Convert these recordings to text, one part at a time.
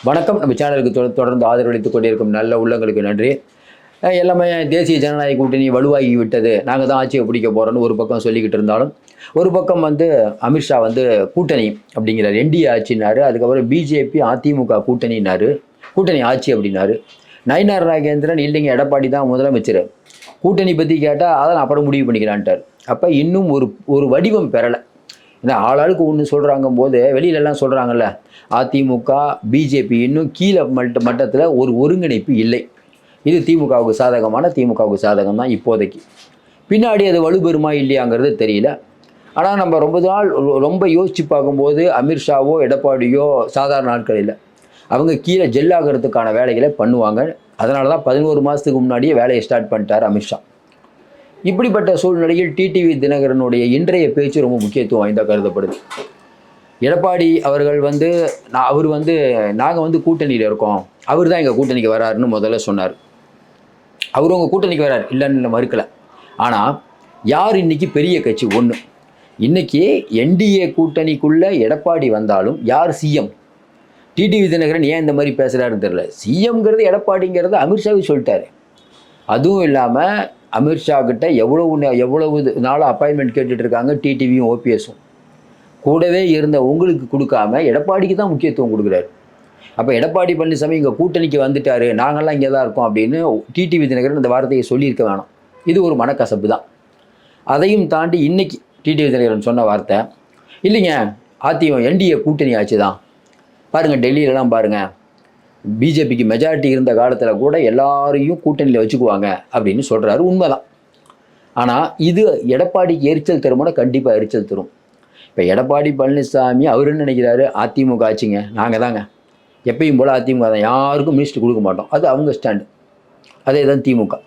வணக்கம். நம்ம சேனலுக்கு தொடர்ந்து ஆதரவளித்துக் கொண்டிருக்கும் நல்ல உள்ளங்களுக்கு நன்றி. எல்லாமே தேசிய ஜனநாயக கூட்டணி வலுவாகி விட்டது, நாங்கள் தான் ஆட்சியை பிடிக்க போகிறோன்னு ஒரு பக்கம் சொல்லிக்கிட்டு இருந்தாலும், ஒரு பக்கம் வந்து அமித்ஷா வந்து கூட்டணி அப்படிங்கிறார். என்டிஏ ஆட்சினாரு, அதுக்கப்புறம் பிஜேபி அதிமுக கூட்டணினாரு, கூட்டணி ஆட்சி அப்படின்னாரு. நயினார் நாகேந்திரன் இல்லைங்க எடப்பாடி தான் முதலமைச்சர், கூட்டணி பற்றி கேட்டால் அதெல்லாம் அப்புறம் முடிவு பண்ணிக்கலான்ட்டார். அப்போ இன்னும் ஒரு வடிவம் பெறலை. ஏன்னா ஆளாளுக்கு ஒன்று சொல்கிறாங்க போது வெளியிலலாம் சொல்கிறாங்கல்ல, அதிமுக பிஜேபி இன்னும் கீழே மட்டத்தில் ஒரு ஒருங்கிணைப்பு இல்லை. இது திமுகவுக்கு சாதகம் தான் இப்போதைக்கு. பின்னாடி அது வலுப்பெறுமா இல்லையாங்கிறது தெரியல. ஆனால் நம்ம ரொம்ப யோசித்து பார்க்கும்போது அமித்ஷாவோ எடப்பாடியோ சாதாரண ஆட்கள் இல்லை. அவங்க கீழே ஜெல்லாகிறதுக்கான வேலைகளை பண்ணுவாங்க. அதனால தான் 11 மாதத்துக்கு முன்னாடியே வேலையை ஸ்டார்ட் பண்ணிட்டார் அமித்ஷா. இப்படிப்பட்ட சூழ்நிலையில் டிடிவி தினகரனுடைய இன்றைய பேச்சு ரொம்ப முக்கியத்துவம் வாய்ந்ததாக கருதப்படுது. எடப்பாடி அவர்கள் வந்து நாங்கள் வந்து கூட்டணியில் இருக்கோம், அவர் தான் எங்கள் கூட்டணிக்கு வராருன்னு முதல்ல சொன்னார். அவர் உங்கள் கூட்டணிக்கு வரார் இல்லைன்னு மறுக்கலை. ஆனால் யார் இன்னைக்கு பெரிய கட்சி? ஒன்று, இன்னைக்கு என்டிஏ கூட்டணிக்குள்ளே எடப்பாடி வந்தாலும் யார் சிஎம்? டிடிவி தினகரன் ஏன் இந்த மாதிரி பேசுகிறாருன்னு தெரியல. சிஎம்ங்கிறது எடப்பாடிங்கிறது அமித்ஷாவே சொல்லிட்டாரு. அதுவும் இல்லாமல் அமித்ஷா கிட்ட எவ்வளவு நாளாக அப்பாயின்மெண்ட் கேட்டுட்டு இருக்காங்க டிடிவியும் ஓபிஎஸும். கூடவே இருந்த உங்களுக்கு கொடுக்காம எடப்பாடிக்கு தான் முக்கியத்துவம் கொடுக்குறாரு. அப்போ எடப்பாடி பழனிசாமி இங்கே கூட்டணிக்கு வந்துட்டாரு, நாங்கள்லாம் இங்கே தான் இருக்கோம் அப்படின்னு டிடிவி தினகரன் இந்த வார்த்தையை சொல்லியிருக்க வேணாம். இது ஒரு மனக்கசப்பு தான். அதையும் தாண்டி இன்னைக்கு டிடிவி தினகரன் சொன்ன வார்த்தை, இல்லைங்க என்டிஏ கூட்டணி ஆச்சு தான், பாருங்கள் டெல்லியிலலாம் பாருங்கள், பிஜேபிக்கு மெஜாரிட்டி இருந்த காலத்தில் கூட எல்லாரையும் கூட்டணியில் வச்சுக்குவாங்க அப்படின்னு சொல்கிறாரு. உண்மைதான். ஆனால் இது எடப்பாடிக்கு எரிச்சல் தருமானா கண்டிப்பாக எரிச்சல் தரும். இப்போ எடப்பாடி பழனிசாமி அவர் என்ன நினைக்கிறாரு? அதிமுக ஆச்சுங்க, நாங்கள் தாங்க எப்பயும் போல் அதிமுக தான், யாருக்கும் மினிஸ்டர் கொடுக்க மாட்டோம், அது அவங்க ஸ்டாண்டு. அதே தான் திமுக.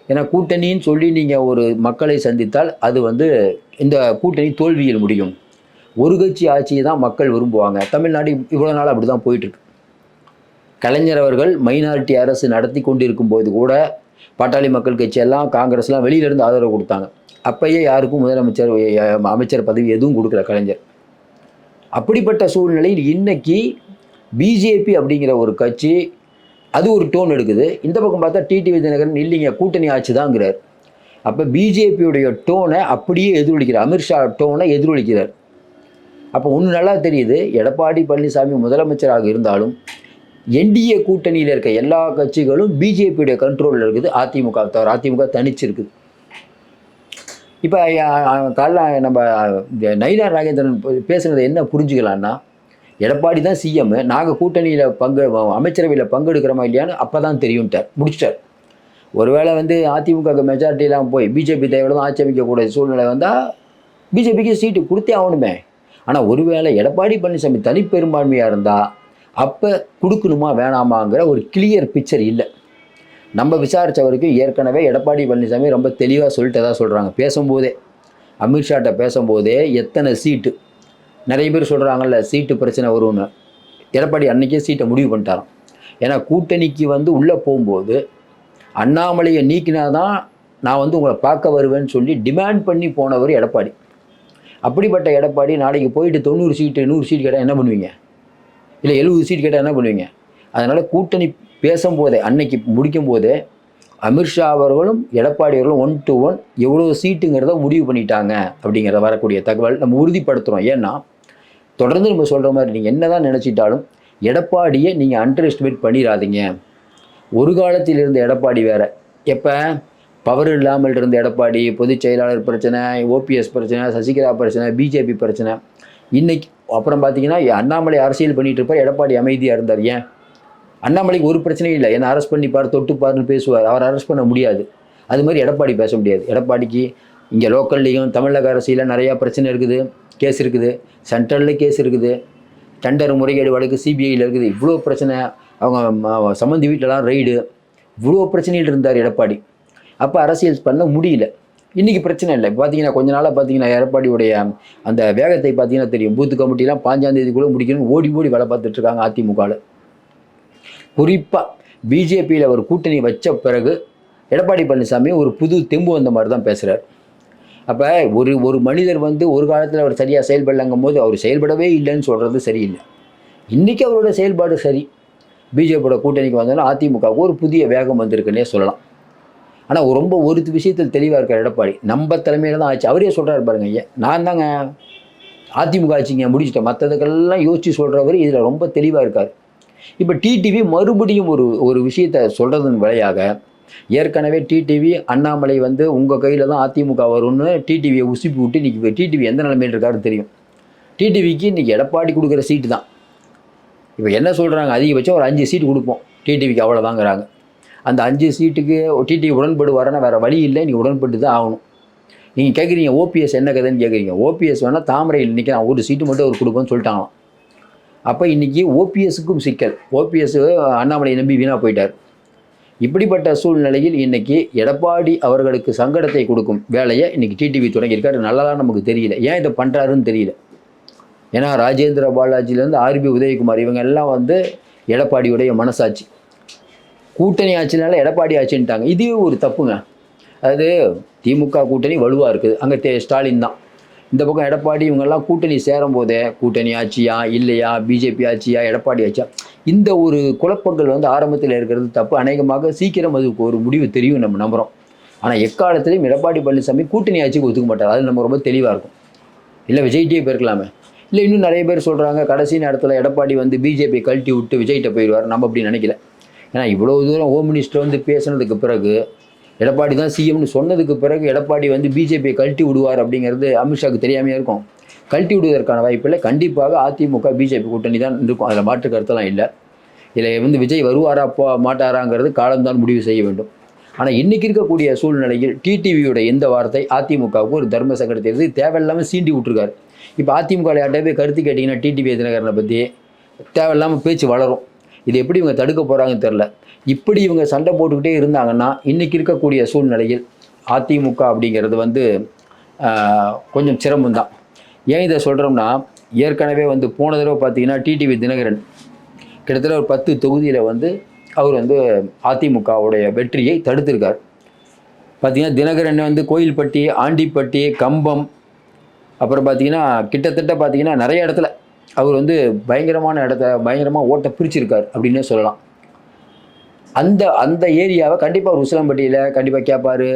ஏன்னா கூட்டணின்னு சொல்லி நீங்கள் ஒரு மக்களை சந்தித்தால் அது வந்து இந்த கூட்டணி தோல்வியில் முடியும். ஒரு கட்சி ஆட்சியை தான் மக்கள் விரும்புவாங்க. தமிழ்நாடு இவ்வளோ நாள் அப்படி தான் போயிட்டுருக்கு. கலைஞர் அவர்கள் மைனாரிட்டி அரசு நடத்தி கொண்டிருக்கும் போது கூட பாட்டாளி மக்கள் கட்சியெல்லாம் காங்கிரஸ்லாம் வெளியிலேருந்து ஆதரவு கொடுத்தாங்க. அப்பயே யாருக்கும் அமைச்சர் பதவி எதுவும் கொடுக்கல கலைஞர். அப்படிப்பட்ட சூழ்நிலையில் இன்னைக்கு பிஜேபி அப்படிங்கிற ஒரு கட்சி அது ஒரு டோன் எடுக்குது. இந்த பக்கம் பார்த்தா டிடிவி தினகரன் இல்லைங்க கூட்டணி ஆட்சி தாங்கிறார். அப்போ பிஜேபியுடைய டோனை அப்படியே எதிரொலிக்கிறார், அமித்ஷா டோனை எதிரொலிக்கிறார். அப்போ ஒன்று நல்லா தெரியுது, எடப்பாடி பழனிசாமி முதலமைச்சராக இருந்தாலும் என்டிஏ கூட்டணியில் இருக்க எல்லா கட்சிகளும் பிஜேபியுடைய கண்ட்ரோலில் இருக்குது. அதிமுக தனிச்சிருக்குது. இப்போ காலைல நம்ம நயினார் நாகேந்திரன் பேசுனதை என்ன புரிஞ்சுக்கலான்னா, எடப்பாடி தான் சிஎம், நாங்கள் கூட்டணியில் அமைச்சரவையில் பங்கெடுக்கிறோமா இல்லையான்னு அப்போ தான் தெரியும்ட்டார், முடிச்சிட்டார். ஒருவேளை வந்து அதிமுக மெஜாரிட்டிலாம் போய் பிஜேபி தேவையில்லை தான் ஆட்சி அமைக்கக்கூடிய சூழ்நிலை வந்தால் பிஜேபிக்கு சீட்டு கொடுத்தே ஆகணுமே. ஆனால் ஒருவேளை எடப்பாடி பழனிசாமி தனிப்பெரும்பான்மையாக இருந்தால் அப்போ கொடுக்கணுமா வேணாமாங்கிற ஒரு கிளியர் பிக்சர் இல்லை. நம்ம விசாரித்த வரைக்கும் ஏற்கனவே எடப்பாடி பழனிசாமி ரொம்ப தெளிவாக சொல்லிட்டதா சொல்கிறாங்க. பேசும்போதே அமித்ஷாட்ட பேசும்போதே எத்தனை சீட்டு, நிறைய பேர் சொல்கிறாங்கல்ல சீட்டு பிரச்சனை வரும்னு. எடப்பாடி அன்றைக்கே சீட்டை முடிவு பண்ணிட்டாராம். ஏன்னா கூட்டணிக்கு வந்து உள்ளே போகும்போது அண்ணாமலையை நீக்கினாதான் நான் வந்து உங்களை பார்க்க வருவேன்னு சொல்லி டிமாண்ட் பண்ணி போனவர் எடப்பாடி. அப்படிப்பட்ட எடப்பாடி நாளைக்கு போயிட்டு 90 சீட்டு 100 சீட் கேட்டால் என்ன பண்ணுவீங்க? இல்லை 70 சீட் கேட்டால் என்ன பண்ணுவீங்க? அதனால் கூட்டணி பேசும்போதே அன்னைக்கு முடிக்கும் போதே அமித்ஷா அவர்களும் எடப்பாடி அவர்களும் 1 to 1 எவ்வளோ சீட்டுங்கிறத முடிவு பண்ணிட்டாங்க அப்படிங்கிறத வரக்கூடிய தகவல் நம்ம உறுதிப்படுத்துகிறோம். ஏன்னா தொடர்ந்து நம்ம சொல்கிற மாதிரி நீங்கள் என்ன தான் நினச்சிட்டாலும் எடப்பாடியை நீங்கள் அண்டர் எஸ்டிமேட் பண்ணிடாதீங்க. ஒரு காலத்தில் இருந்த எடப்பாடி வேறு, எப்போ பவர் இல்லாமல் இருந்த எடப்பாடி, பொதுச் செயலாளர் பிரச்சனை, ஓபிஎஸ் பிரச்சனை, சசிகலா பிரச்சனை, பிஜேபி பிரச்சனை. இன்னைக்கு அப்புறம் பார்த்தீங்கன்னா அண்ணாமலை அரசியல் பண்ணிகிட்டு இருப்பார், எடப்பாடி அமைதியாக இருந்தார். ஏன்? அண்ணாமலைக்கு ஒரு பிரச்சனையும் இல்லை, என்னை அரெஸ்ட் பண்ணிப்பார் தொட்டுப்பார்னு பேசுவார், அவர் அரெஸ்ட் பண்ண முடியாது. அது மாதிரி எடப்பாடி பேச முடியாது. எடப்பாடிக்கு இங்கே லோக்கல்லையும் தமிழக அரசியலில் நிறையா பிரச்சனை இருக்குது, கேஸ் இருக்குது, சென்ட்ரலில் கேஸ் இருக்குது, டெண்டர் முறைகேடு வழக்கு சிபிஐயில் இருக்குது, இவ்வளோ பிரச்சனை. அவங்க சம்மந்தி வீட்டிலலாம் ரைடு, இவ்வளோ பிரச்சனையில் இருந்தார் எடப்பாடி. அப்போ அரசியல் பண்ண முடியல. இன்றைக்கி பிரச்சனை இல்லை. பார்த்தீங்கன்னா கொஞ்ச நாளாக பார்த்தீங்கன்னா எடப்பாடியுடைய அந்த வேகத்தை பார்த்தீங்கன்னா தெரியும். பூத்து கமிட்டிலாம் 5ஆம் தேதிக்குள்ளே முடிக்கணும்னு ஓடி வேலை பார்த்துட்ருக்காங்க அதிமுகவில். குறிப்பாக பிஜேபியில் ஒரு கூட்டணி வச்ச பிறகு எடப்பாடி பழனிசாமி ஒரு புது தெம்பு வந்த மாதிரி தான் பேசுகிறார். அப்போ ஒரு மனிதர் வந்து ஒரு காலத்தில் அவர் சரியாக செயல்படலங்கும் போது அவர் செயல்படவே இல்லைன்னு சொல்கிறது சரியில்லை. இன்றைக்கி அவரோட செயல்பாடு சரி. பிஜேபியோட கூட்டணிக்கு வந்தோன்னா அதிமுகவுக்கு ஒரு புதிய வேகம் வந்திருக்குன்னே சொல்லலாம். ஆனால் ரொம்ப ஒரு விஷயத்தில் தெளிவாக இருக்கார் எடப்பாடி. நம்ம தலைமையில் தான் ஆச்சு. அவரே சொல்கிறாரு பாருங்க, ஐயா நான் தாங்க அதிமுக ஆட்சிங்க முடிச்சிட்டேன், மற்றதுக்கெல்லாம் யோசித்து சொல்கிறவர் இதில் ரொம்ப தெளிவாக இருக்கார். இப்போ டிடிவி மறுபடியும் ஒரு விஷயத்தை சொல்கிறதன் விலையாக, ஏற்கனவே டிடிவி அண்ணாமலை வந்து உங்கள் கையில் தான் அதிமுக வரும்னு டிடிவியை உசுப்பி விட்டு இன்றைக்கி டிடிவி எந்த நிலைமையில் இருக்காருன்னு தெரியும். டிடிவிக்கு இன்றைக்கி எடப்பாடி கொடுக்குற சீட்டு தான். இப்போ என்ன சொல்கிறாங்க, அதிகபட்சம் ஒரு 5 சீட்டு கொடுப்போம் டிடிவிக்கு, அவ்வளோதாங்கிறாங்க. அந்த 5 சீட்டுக்கு டிடிவி உடன்படுவாரன்னா வேறு வழி இல்லை, நீங்கள் உடன்பட்டு தான் ஆகணும். நீங்கள் கேட்குறீங்க ஓபிஎஸ் என்ன கதைன்னு கேட்குறீங்க. ஓபிஎஸ் வேணால் தாமரையில் இன்றைக்கி நான் ஒரு சீட்டு மட்டும் அவர் கொடுப்போன்னு சொல்லிட்டாங்களாம். அப்போ இன்றைக்கி ஓபிஎஸ்க்கும் சிக்கல். ஓபிஎஸ் அண்ணாமலையை நம்பி வீணாக போயிட்டார். இப்படிப்பட்ட சூழ்நிலையில் இன்றைக்கி எடப்பாடி அவர்களுக்கு சங்கடத்தை கொடுக்கும் வேலையை இன்றைக்கி டிடிவி தொடங்கியிருக்காரு. நல்லதான் நமக்கு தெரியல, ஏன் இதை பண்ணுறாருன்னு தெரியல. ஏன்னா ராஜேந்திர பாலாஜிலேருந்து ஆர்பி உதயகுமார் இவங்க எல்லாம் வந்து எடப்பாடியுடைய மனசாட்சி. கூட்டணி ஆட்சினால எடப்பாடி ஆட்சின்ட்டாங்க. இதுவே ஒரு தப்புங்க. அதாவது திமுக கூட்டணி வலுவாக இருக்குது, அங்கே ஸ்டாலின் தான். இந்த பக்கம் எடப்பாடி இவங்கெல்லாம் கூட்டணி சேரும் போதே கூட்டணி ஆட்சியா இல்லையா, பிஜேபி ஆட்சியா எடப்பாடி ஆட்சியா, இந்த ஒரு குழப்பங்கள் வந்து ஆரம்பத்தில் இருக்கிறது தப்பு. அநேகமாக சீக்கிரம் அதுக்கு ஒரு முடிவு தெரியும் நம்ம நம்புகிறோம். ஆனால் எக்காலத்திலையும் எடப்பாடி பழனிசாமி கூட்டணி ஆட்சிக்கு ஒத்துக்க மாட்டார். அது நம்ம ரொம்ப தெளிவாக இருக்கும். இல்லை விஜய்கிட்டே போயிருக்கலாமே. இல்லை இன்னும் நிறைய பேர் சொல்கிறாங்க கடைசி நேரத்தில் எடப்பாடி வந்து பிஜேபி கழட்டி விட்டு விஜய்கிட்ட போயிடுவார். நம்ம அப்படி நினைக்கல. ஏன்னா இவ்வளோ தூரம் ஹோம் மினிஸ்டர் வந்து பேசுனதுக்கு பிறகு, எடப்பாடி தான் சிஎம்னு சொன்னதுக்கு பிறகு எடப்பாடி வந்து பிஜேபியை கழட்டி விடுவார் அப்படிங்கிறது அமித்ஷாவுக்கு தெரியாமையே இருக்கும். கழட்டி விடுவதற்கான வாய்ப்பில்லை. கண்டிப்பாக அதிமுக பிஜேபி கூட்டணி தான் இருக்கும், அதில் மாற்று கருத்தெல்லாம் இல்லை. இதில் வந்து விஜய் வருவாரா மாட்டாராங்கிறது காலம்தான் முடிவு செய்ய வேண்டும். ஆனால் இன்றைக்கி இருக்கக்கூடிய சூழ்நிலையில் டிடிவியோட எந்த வார்த்தை அதிமுகவுக்கு ஒரு தர்ம சங்கடத்தை எடுத்து தேவையில்லாமல் சீண்டி விட்டுருக்காரு. இப்போ அதிமுக யார்கிட்ட போய் கருத்து கேட்டிங்கன்னா டிடிவி தினகரனை பற்றி தேவையில்லாமல் பேச்சு வளரும். இது எப்படி இவங்க தடுக்க போகிறாங்கன்னு தெரில. இப்படி இவங்க சண்டை போட்டுக்கிட்டே இருந்தாங்கன்னா இன்றைக்கி இருக்கக்கூடிய சூழ்நிலையில் அதிமுக அப்படிங்கிறது வந்து கொஞ்சம் சிரமம்தான். ஏன் இதை சொல்கிறோம்னா, ஏற்கனவே வந்து போன தடவை பார்த்தீங்கன்னா டிடிவி தினகரன் கிட்டத்தட்ட ஒரு 10 தொகுதியில் வந்து அவர் வந்து அதிமுகவுடைய வெற்றியை தடுத்திருக்கார். பார்த்திங்கன்னா தினகரன் வந்து கோயில்பட்டி, ஆண்டிப்பட்டி, கம்பம், அப்புறம் பார்த்திங்கன்னா கிட்டத்தட்ட பார்த்திங்கன்னா நிறைய இடத்துல அவர் வந்து பயங்கரமாக ஓட்டை பிரிச்சிருக்கார் அப்படின்னே சொல்லலாம். அந்த ஏரியாவை கண்டிப்பாக அவர் உசிலம்பட்டியில் கண்டிப்பாக கேட்பார்,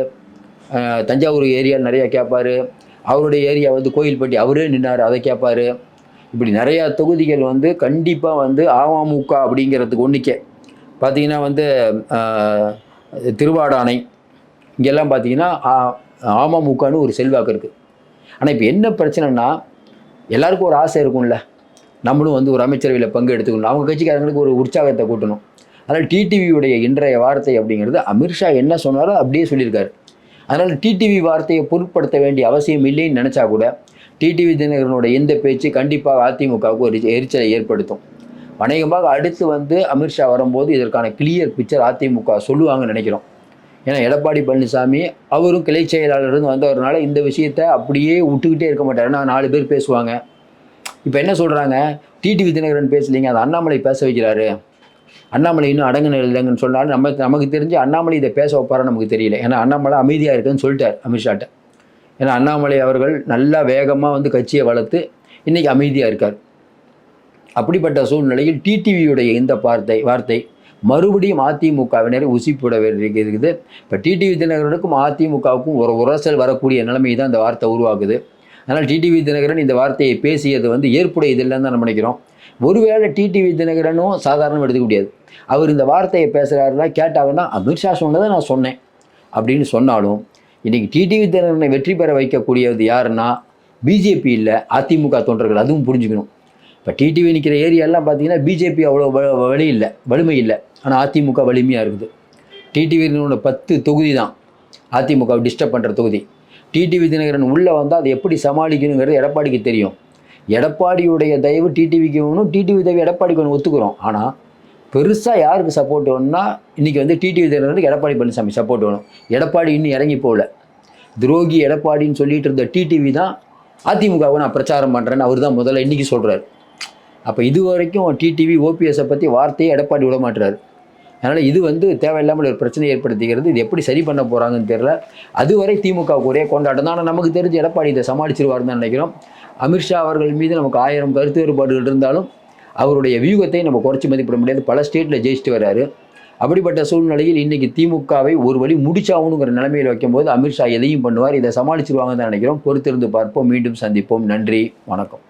தஞ்சாவூர் ஏரியாவில் நிறையா கேட்பார், அவருடைய ஏரியா வந்து கோயில்பட்டி அவரே நின்னார் அதை கேட்பார். இப்படி நிறையா தொகுதிகள் வந்து கண்டிப்பாக வந்து அமமுக அப்படிங்கிறதுக்கு ஒன்றுக்கே பார்த்திங்கன்னா வந்து திருவாடானை இங்கெல்லாம் பார்த்திங்கன்னா அமமுகன்னு ஒரு செல்வாக்கு இருக்குது. ஆனால் இப்போ என்ன பிரச்சனைனா, எல்லாருக்கும் ஒரு ஆசை இருக்கும்ல, நம்மளும் வந்து ஒரு அமைச்சரவையில் பங்கு எடுத்துக்கணும், அவங்க கட்சிக்காரங்களுக்கு ஒரு உற்சாகத்தை கூட்டணும். அதனால் டிடிவியுடைய இன்றைய வார்த்தை அப்படிங்கிறது அமித்ஷா என்ன சொன்னாரோ அப்படியே சொல்லியிருக்காரு. அதனால் டிடிவி வார்த்தையை பொருட்படுத்த வேண்டிய அவசியம் இல்லைன்னு நினச்சா கூட டிடிவி தினகரனுடைய இந்த பேச்சு கண்டிப்பாக அதிமுகவுக்கு ஒரு எரிச்சலை ஏற்படுத்தும். அநேகமாக அடுத்து வந்து அமித்ஷா வரும்போது இதற்கான கிளியர் பிக்சர் அதிமுக சொல்லுவாங்கன்னு நினைக்கிறோம். ஏன்னா எடப்பாடி பழனிசாமி அவரும் கிளை செயலாளர்னு வந்தவர்னால இந்த விஷயத்தை அப்படியே விட்டுக்கிட்டே இருக்க மாட்டார். நான் 4 பேர் பேசுவாங்க. இப்போ என்ன சொல்கிறாங்க, டிடிவி தினகரன் பேசலைங்க, அது அண்ணாமலை பேச வைக்கிறாரு, அண்ணாமலை இன்னும் அடங்குன இல்லைங்கன்னு சொன்னாலும் நமக்கு தெரிஞ்சு அண்ணாமலை இதை பேச வைப்பாரான்னு நமக்கு தெரியல. ஏன்னா அண்ணாமலை அமைதியாக இருக்குன்னு சொல்லிட்டார் அமித்ஷாட்ட. ஏன்னா அண்ணாமலை அவர்கள் நல்லா வேகமாக வந்து கட்சியை வளர்த்து இன்றைக்கி அமைதியாக இருக்கார். அப்படிப்பட்ட சூழ்நிலையில் டிடிவியுடைய இந்த வார்த்தை மறுபடியும் அதிமுகவினரை உசிப்பட இருக்குது. இப்போ டிடிவி தினகரனுக்கும் அதிமுகவுக்கும் ஒரு உரசல் வரக்கூடிய நிலைமை தான் இந்த வார்த்தை உருவாக்குது. அதனால் டிடிவி தினகரன் இந்த வார்த்தையை பேசியது வந்து ஏற்புடையதில்லைன்னு தான் நம்ம நினைக்கிறோம். ஒருவேளை டிடிவி தினகரனும் சாதாரணமாக எடுத்துக்க முடியாது. அவர் இந்த வார்த்தையை பேசுகிறாருன்னா கேட்டாங்கன்னா அமித்ஷா சொன்னதை நான் சொன்னேன் அப்படின்னு சொன்னாலும், இன்றைக்கி டிடிவி தினகரனை வெற்றி பெற வைக்கக்கூடியது யாருன்னா பிஜேபி இல்லை, அதிமுக தொண்டர்கள். அதுவும் புரிஞ்சுக்கணும். இப்போ டிடிவி நிற்கிற ஏரியாலாம் பார்த்தீங்கன்னா பிஜேபி அவ்வளோ வலிமை இல்லை, ஆனால் அதிமுக வலிமையாக இருக்குது. டிடிவியினோட 10 தொகுதி தான் அதிமுக டிஸ்டர்ப் பண்ணுற தொகுதி. டிடிவி தினகரன் உள்ளே வந்தால் அதை எப்படி சமாளிக்கணுங்கிறது எடப்பாடிக்கு தெரியும். எடப்பாடியுடைய தயவு டிடிவிக்கு வேணும், டிடிவி தயவு எடப்பாடிக்கு வேணும், ஒத்துக்கிறோம். ஆனால் பெருசாக யாருக்கு சப்போர்ட் வேணும்னா இன்றைக்கி வந்து டிடிவி தினகரனுக்கு எடப்பாடி பழனிசாமி சப்போர்ட் வேணும். எடப்பாடி இன்னும் இறங்கி போகல. துரோகி எடப்பாடின்னு சொல்லிட்டு இருந்த டிடிவி தான் அதிமுகவை நான் பிரச்சாரம் பண்ணுறேன்னு அவர் தான் முதல்ல இன்றைக்கி சொல்கிறார். அப்போ இது வரைக்கும் டிடிவி ஓபிஎஸை பற்றி வார்த்தையை எடப்பாடி விட மாட்டுறாரு. அதனால் இது வந்து தேவையில்லாமல் ஒரு பிரச்சனை ஏற்படுத்திக்கிறது. இது எப்படி சரி பண்ண போகிறாங்கன்னு தெரியல. அதுவரை திமுகவுக்கு ஒரே கொண்டாட்டம் தான். ஆனால் நமக்கு தெரிஞ்சு எடப்பாடி இதை சமாளிச்சிருவாருன்னு தான் நினைக்கிறோம். அமித்ஷா அவர்கள் மீது நமக்கு 1000 கருத்து வேறுபாடுகள் இருந்தாலும் அவருடைய வியூகத்தை நம்ம குறைச்சி மதிப்பிட முடியாது. பல ஸ்டேட்டில் ஜெயிச்சுட்டு வர்றாரு. அப்படிப்பட்ட சூழ்நிலையில் இன்னைக்கு திமுகவை ஒரு வழி முடிச்சாகணுங்கிற நிலைமையில் வைக்கும்போது அமித்ஷா எதையும் பண்ணுவார். இதை சமாளிச்சிருவாங்கன்னு தான் நினைக்கிறோம். பொறுத்திருந்து பார்ப்போம். மீண்டும் சந்திப்போம். நன்றி, வணக்கம்.